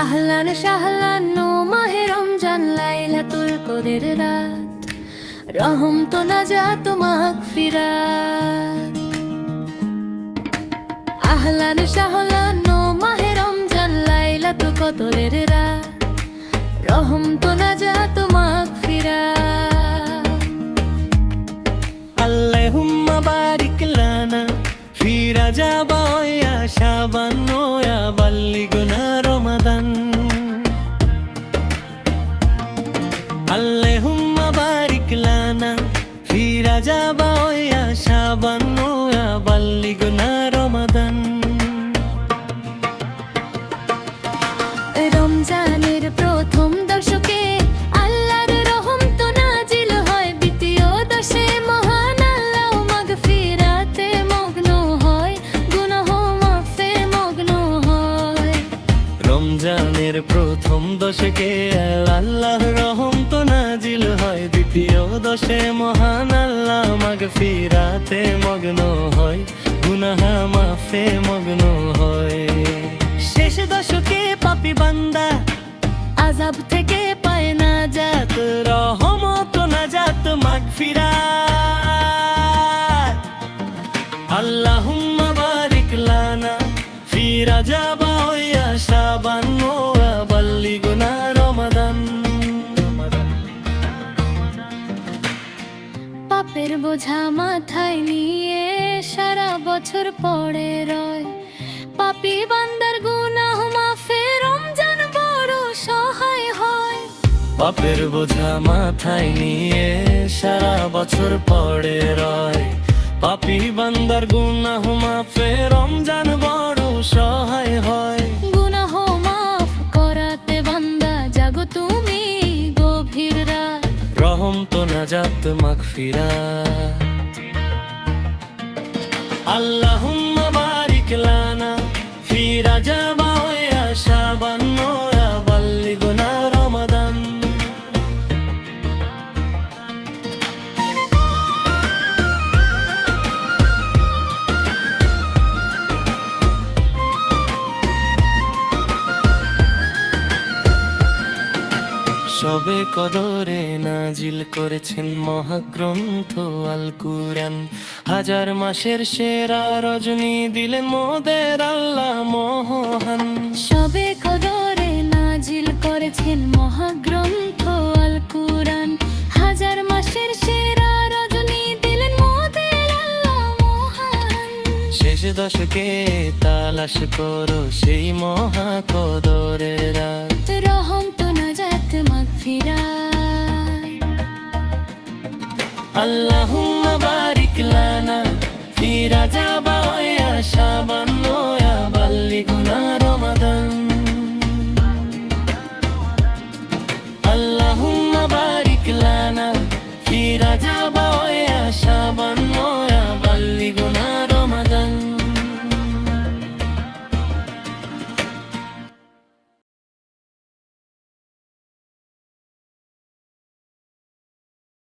আহলান শাহলান মাহে রমজান লাইলাতুল কদরের রাত, রহম তো নাজাত মাগফিরাত। আহলান শাহলান মাহে রমজান লাইলাতুল কদরের রাত, রহম তো নাজাত মাগফিরাত। আল্লাহুম্মা বারিক লানা ফি রাজাব ওয়া শাবান ওয়া বাল্লিগনা রমাদান। আল্লাহুম্মা বারিক লানা ফি রাজাব ওয়া শাবান ওয়া বাল্লিগনা রমাদান। রমজানের প্রথম দশকে আল্লাহর রহম তো নাজিল হয়, দ্বিতীয় দশে মহান আল্লাহ মাগফিরাতে মগ্ন হয়, গুনাহ মাফে মগ্ন হয়। রমজানের প্রথম দশকে আল্লাহর রহম তো নাজিল হয়, দ্বিতীয় দশে মহান আল্লাহ মাগফিরাতে মগ্ন হয়, গুনাহ মাফে মগ্ন হয়। শেষ দশকে পাপী বান্দা আযাব থেকে পায় নাজাত, রহমত নাজাত মাগফিরাত। আল্লাহুম্মা বারিক লানা ফি রাজাব ওয়া শাবান ওয়া বাল্লিগনা রমাদান। পাপের বোঝা মাথায় নিয়ে সারা বছর পড়ে রয়, পাপী বান্দার গুনাহ মাফে রমজান বড় সহায় হয়। পাপের বোঝা মাথায় নিয়ে সারা বছর পড়ে রয়, পাপী বান্দার গুনাহ মাফে রমজান বড় সহায় হয়। গুনাহ মাফ করাতে বান্দা জাগো তুমি গভীর রাত, রহম তো নাজাত মাগফিরাত। আল্লাহুম্মা বারিক লানা ফি রাজাব ওয়া শাবান ওয়া বাল্লিগনা রমাদান। সবে কদরে নাজিল করেছেন মহাগ্রন্থ আল কুরআন, হাজার মাসের সেরা রজনী দিলেন মোদের আল্লাহ মহান। সবে কদরে নাজিল করেছেন মহাগ্রন্থ আল কুরআন, হাজার মাসের সেরা রজনী দিলেন মোদের আল্লাহ মহান। শেষ দশকে তালাশ করো সেই মহা কদরের রাত, রহম তো নাজাত মাগফিরাত। আল্লাহুম্মা বারিক লানা ফি রাজাব ওয়া শাবান